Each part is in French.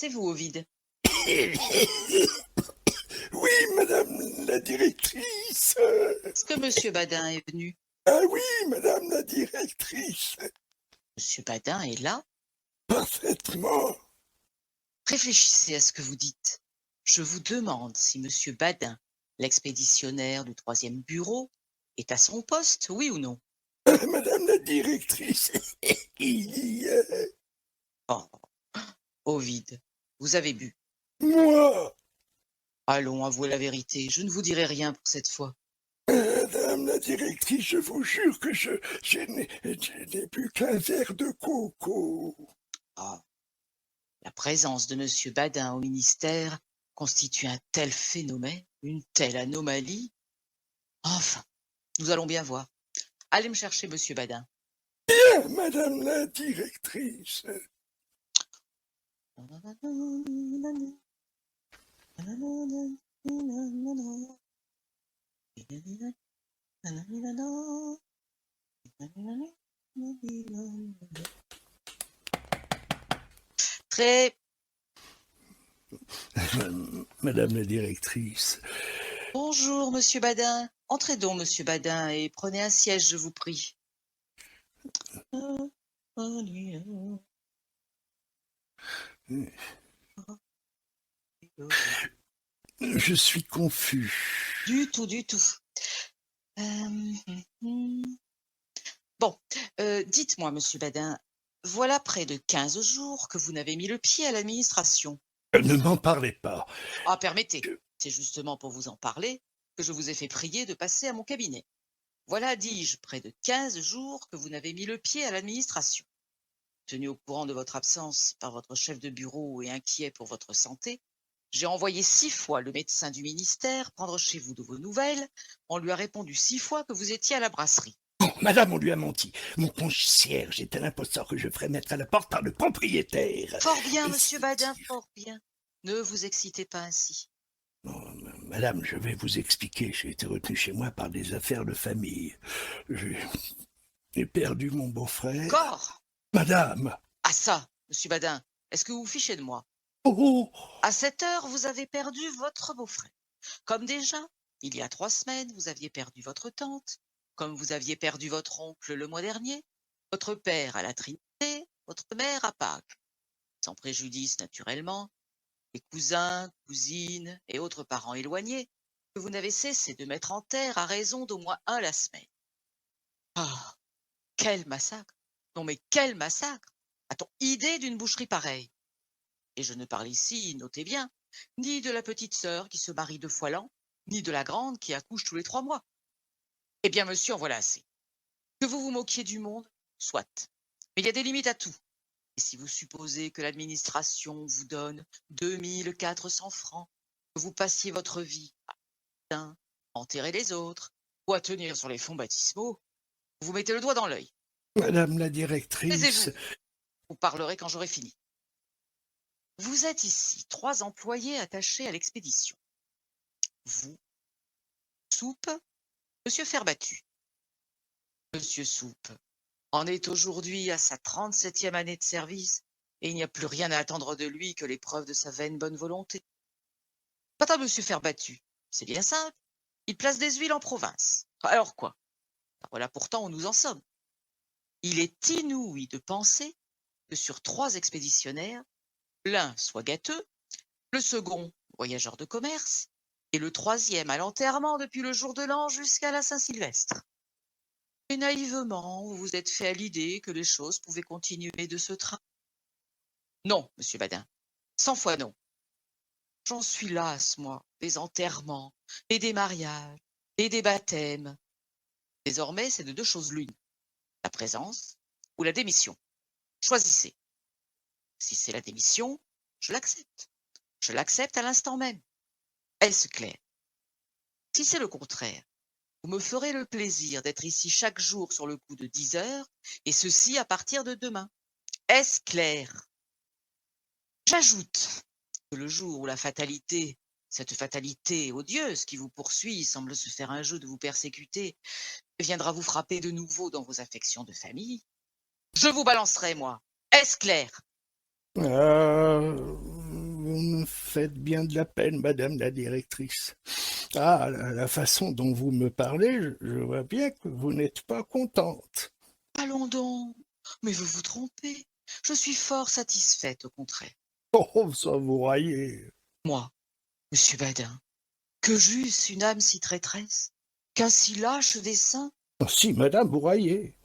C'est vous, Ovide. Oui, madame la directrice. Est-ce que Monsieur Badin est venu? Ah oui, madame la directrice. Monsieur Badin est là? Parfaitement. Réfléchissez à ce que vous dites. Je vous demande si Monsieur Badin, l'expéditionnaire du 3e bureau, est à son poste, oui ou non? Madame la directrice, il y est. Oh, Ovide, vous avez bu. Moi, Allons, avouez la vérité, je ne vous dirai rien pour cette fois. madame la directrice, je vous jure que je n'ai bu qu'un verre de coco. Ah, la présence de Monsieur Badin au ministère constitue un tel phénomène, une telle anomalie. Enfin, nous allons bien voir. Allez me chercher Monsieur Badin. Bien, madame la directrice. Très Madame la directrice. bonjour, Monsieur Badin. Entrez donc, Monsieur Badin, et prenez un siège, je vous prie. Je suis confus. Du tout, du tout. Bon, dites-moi, Monsieur Badin, voilà près de 15 jours que vous n'avez mis le pied à l'administration. Ne m'en parlez pas. Ah, permettez, c'est justement pour vous en parler que je vous ai fait prier de passer à mon cabinet. Voilà, dis-je, près de 15 jours que vous n'avez mis le pied à l'administration. Tenu au courant de votre absence par votre chef de bureau et inquiet pour votre santé, j'ai envoyé 6 fois le médecin du ministère prendre chez vous de vos nouvelles. On lui a répondu 6 fois que vous étiez à la brasserie. Oh, madame, on lui a menti. Mon concierge était l'imposteur que je ferais mettre à la porte par le propriétaire. Fort bien, Et Monsieur si- Badin, fort bien. Ne vous excitez pas ainsi. Oh, madame, je vais vous expliquer. J'ai été retenu chez moi par des affaires de famille. J'ai perdu mon beau-frère. Corps. Madame. Ah ça, Monsieur Badin, est-ce que vous vous fichez de moi? Oh, À cette heure, vous avez perdu votre beau-frère. Comme déjà, il y a 3 semaines, vous aviez perdu votre tante, comme vous aviez perdu votre oncle le mois dernier, votre père à la Trinité, votre mère à Pâques. Sans préjudice, naturellement, les cousins, cousines et autres parents éloignés que vous n'avez cessé de mettre en terre à raison d'au moins un la semaine. Ah, quel massacre! Non mais quel massacre! A-t-on idée d'une boucherie pareille? Et je ne parle ici, notez bien, ni de la petite sœur qui se marie 2 fois l'an, ni de la grande qui accouche tous les 3 mois. Eh bien, monsieur, en voilà assez. Que vous vous moquiez du monde, soit. Mais il y a des limites à tout. Et si vous supposez que l'administration vous donne 2400 francs, que vous passiez votre vie à enterrer les autres, ou à tenir sur les fonds baptismaux, vous vous mettez le doigt dans l'œil. madame la directrice. Taisez-vous, vous parlerez quand j'aurai fini. Vous êtes ici 3 employés attachés à l'expédition. Vous, Soupe, Monsieur Ferbattu. Monsieur Soupe en est aujourd'hui à sa 37e année de service et il n'y a plus rien à attendre de lui que les preuves de sa vaine bonne volonté. Quant à Monsieur Ferbattu, c'est bien simple, il place des huiles en province. Alors quoi? Voilà pourtant où nous en sommes. Il est inouï de penser que sur 3 expéditionnaires, l'un soit gâteux, le second voyageur de commerce, et le 3e à l'enterrement depuis le jour de l'an jusqu'à la Saint-Sylvestre. Et naïvement, vous vous êtes fait à l'idée que les choses pouvaient continuer de ce train. Non, Monsieur Badin, 100 fois non. J'en suis lasse, moi, des enterrements, et des mariages, et des baptêmes. Désormais, c'est de 2 choses l'une, la présence ou la démission. Choisissez. Si c'est la démission, je l'accepte. Je l'accepte à l'instant même. Est-ce clair? Si c'est le contraire, vous me ferez le plaisir d'être ici chaque jour sur le coup de 10 heures, et ceci à partir de demain. Est-ce clair? J'ajoute que le jour où la fatalité, cette fatalité odieuse qui vous poursuit, semble se faire un jeu de vous persécuter, viendra vous frapper de nouveau dans vos affections de famille, je vous balancerai, moi. Est-ce clair? Euh, vous me faites bien de la peine, madame la directrice. Ah, la façon dont vous me parlez, je vois bien que vous n'êtes pas contente. Allons donc. Mais vous vous trompez. Je suis fort satisfaite, au contraire. Oh, ça vous raillez. Moi, monsieur Badin, que j'eusse une âme si traîtresse, qu'un si lâche dessein. Oh, si, madame, vous raillez.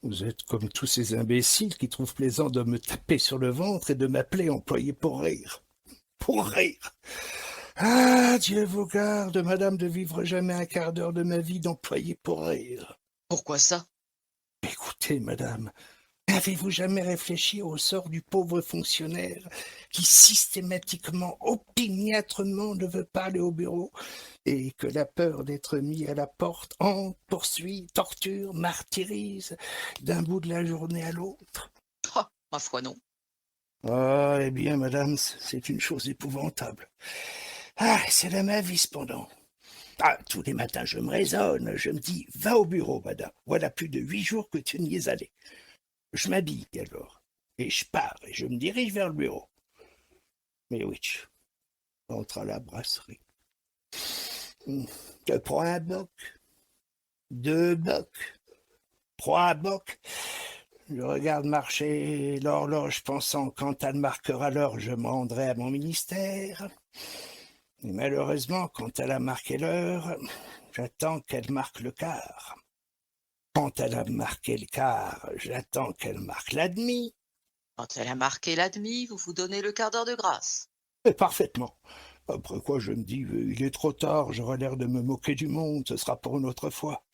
Vous êtes comme tous ces imbéciles qui trouvent plaisant de me taper sur le ventre et de m'appeler employé pour rire. Pour rire. Ah, Dieu vous garde, madame, de vivre jamais un quart d'heure de ma vie d'employé pour rire. Pourquoi ça? Écoutez, madame, n'avez-vous jamais réfléchi au sort du pauvre fonctionnaire qui systématiquement, opiniâtrement ne veut pas aller au bureau et que la peur d'être mis à la porte hante, poursuit, torture, martyrise d'un bout de la journée à l'autre? Ah, ma foi non. Ah, eh bien, madame, c'est une chose épouvantable. Ah, c'est la ma vie, cependant. Ah, tous les matins, je me raisonne, je me dis, va au bureau, madame. Voilà plus de 8 jours que tu n'y es allé. Je m'habille alors, et je pars, et je me dirige vers le bureau. Mais oui, entre à la brasserie. Je prends un boc, 2 bocs, 3 bocs. Je regarde marcher l'horloge, pensant quand elle marquera l'heure, je me rendrai à mon ministère. Et malheureusement, quand elle a marqué l'heure, j'attends qu'elle marque le quart. Quand elle a marqué le quart, j'attends qu'elle marque la demi. Quand elle a marqué la demi, vous vous donnez le quart d'heure de grâce. Et parfaitement. Après quoi, je me dis, il est trop tard, j'aurai l'air de me moquer du monde, ce sera pour une autre fois.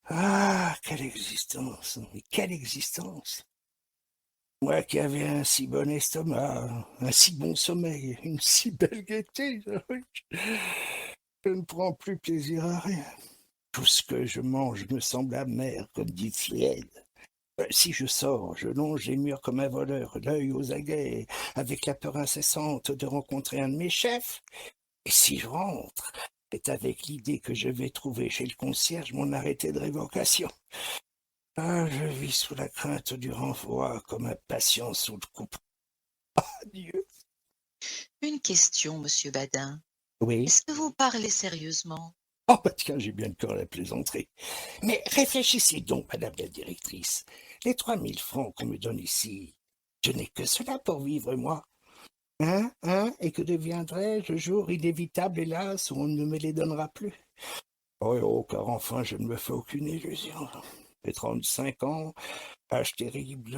Ah, quelle existence, mais quelle existence! Moi qui avais un si bon estomac, un si bon sommeil, une si belle gaieté, je ne prends plus plaisir à rien. Tout ce que je mange me semble amer comme du fiel. Si je sors, je longe les murs comme un voleur, l'œil aux aguets, avec la peur incessante de rencontrer un de mes chefs. Et si je rentre, c'est avec l'idée que je vais trouver chez le concierge mon arrêté de révocation. Ah, je vis sous la crainte du renvoi, comme un patient sous le coup. Adieu. Une question, monsieur Badin. Oui. Est-ce que vous parlez sérieusement? Oh, bah tiens, j'ai bien le cœur à la plaisanterie. Mais réfléchissez donc, madame la directrice. Les 3000 francs qu'on me donne ici, je n'ai que cela pour vivre, moi. Hein, et que deviendrai-je le jour inévitable, hélas, où on ne me les donnera plus? Oh, car enfin, je ne me fais aucune illusion. J'ai 35 ans, âge terrible,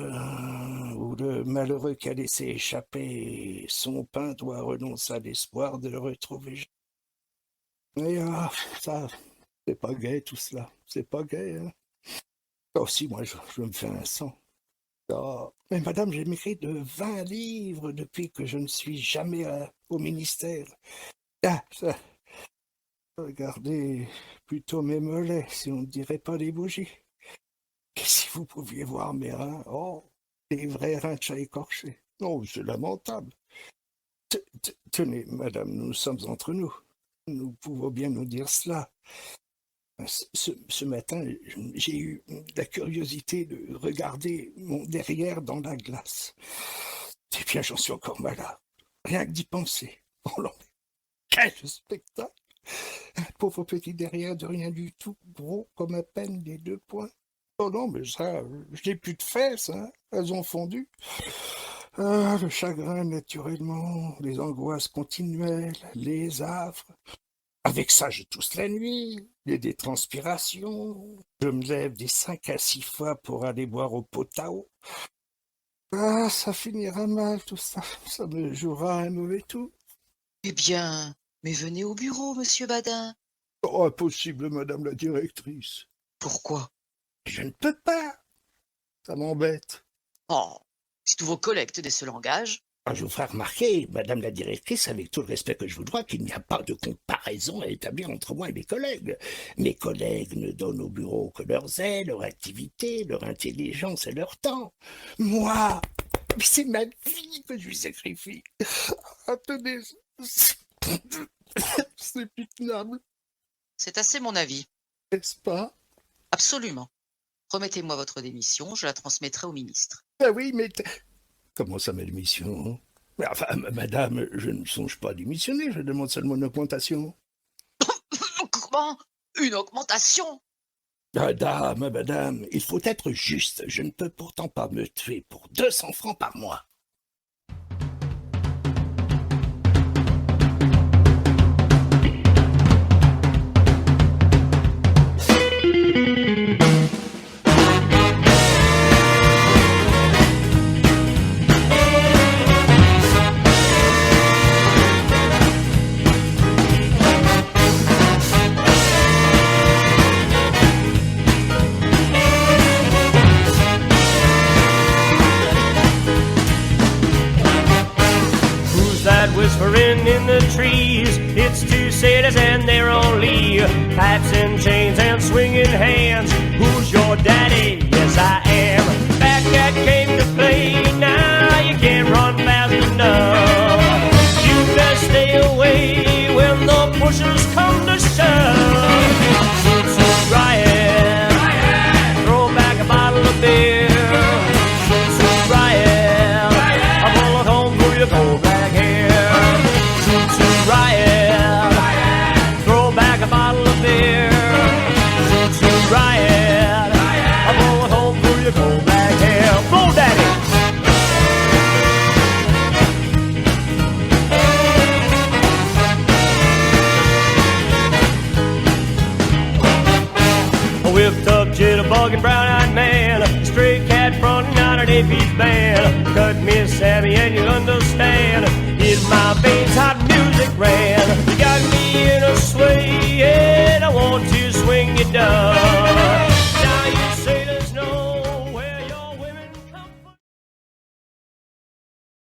où le malheureux qui a laissé échapper son pain doit renoncer à l'espoir de le retrouver. Et ça, c'est pas gai tout cela, c'est pas gai, hein. Aussi, moi, je me fais un sang. Oh, mais madame, j'ai maigri de 20 livres depuis que je ne suis jamais au ministère. Ah, ça, regardez plutôt mes mollets, si on ne dirait pas des bougies. Et si vous pouviez voir mes reins, oh, des vrais reins de chat écorché. Oh, c'est lamentable. Tenez, madame, nous sommes entre nous. Nous pouvons bien nous dire cela. Ce matin, j'ai eu la curiosité de regarder mon derrière dans la glace. Eh bien, j'en suis encore malade. Rien que d'y penser. Oh non, mais quel spectacle! Un pauvre petit derrière de rien du tout, gros comme à peine les 2 poings. Oh non, mais ça, je n'ai plus de fesses, hein. Elles ont fondu. Ah, le chagrin, naturellement, les angoisses continuelles, les affres. Avec ça, je tousse la nuit, j'ai des transpirations, je me lève des 5 à 6 fois pour aller boire au pot à eau. Ah, ça finira mal tout ça, ça me jouera un mauvais tour. Eh bien, mais venez au bureau, monsieur Badin. Oh, impossible, madame la directrice. Pourquoi? Je ne peux pas, ça m'embête. Oh, si tous vos collègues tenaient ce langage. Ah, je vous ferai remarquer, madame la directrice, avec tout le respect que je vous dois, qu'il n'y a pas de comparaison à établir entre moi et mes collègues. Mes collègues ne donnent au bureau que leurs ailes, leur activité, leur intelligence et leur temps. Moi, c'est ma vie que je lui sacrifie. Attendez, c'est pitoyable, C'est assez mon avis. n'est-ce pas? Absolument. Remettez-moi votre démission, je la transmettrai au ministre. Ah oui, mais comment ça, ma démission? Mais enfin, madame, je ne songe pas à démissionner, je demande seulement une augmentation. Comment? Une augmentation? Ah, dame, madame, il faut être juste. Je ne peux pourtant pas me tuer pour 200 francs par mois. Whispering in the trees, it's two sailors and they're only pipes and chains and swinging hands. Who's your daddy? Yes, I am. Fat cat came to play. Now you can't run fast enough. You best stay away when the pushers come to shove. Shoot some riot, throw back a bottle of beer. Shoot some riot, a bullet hole through your cold black hair. Riot, throw back a bottle of beer. Shoot riot, a bullet hole through your cold black hair. Blow, daddy. A whipped up, jitterbugging, brown-eyed man, a stray cat fronting out an AP band. Cut me, Sammy, and you'll understand. In my veins, hot music ran.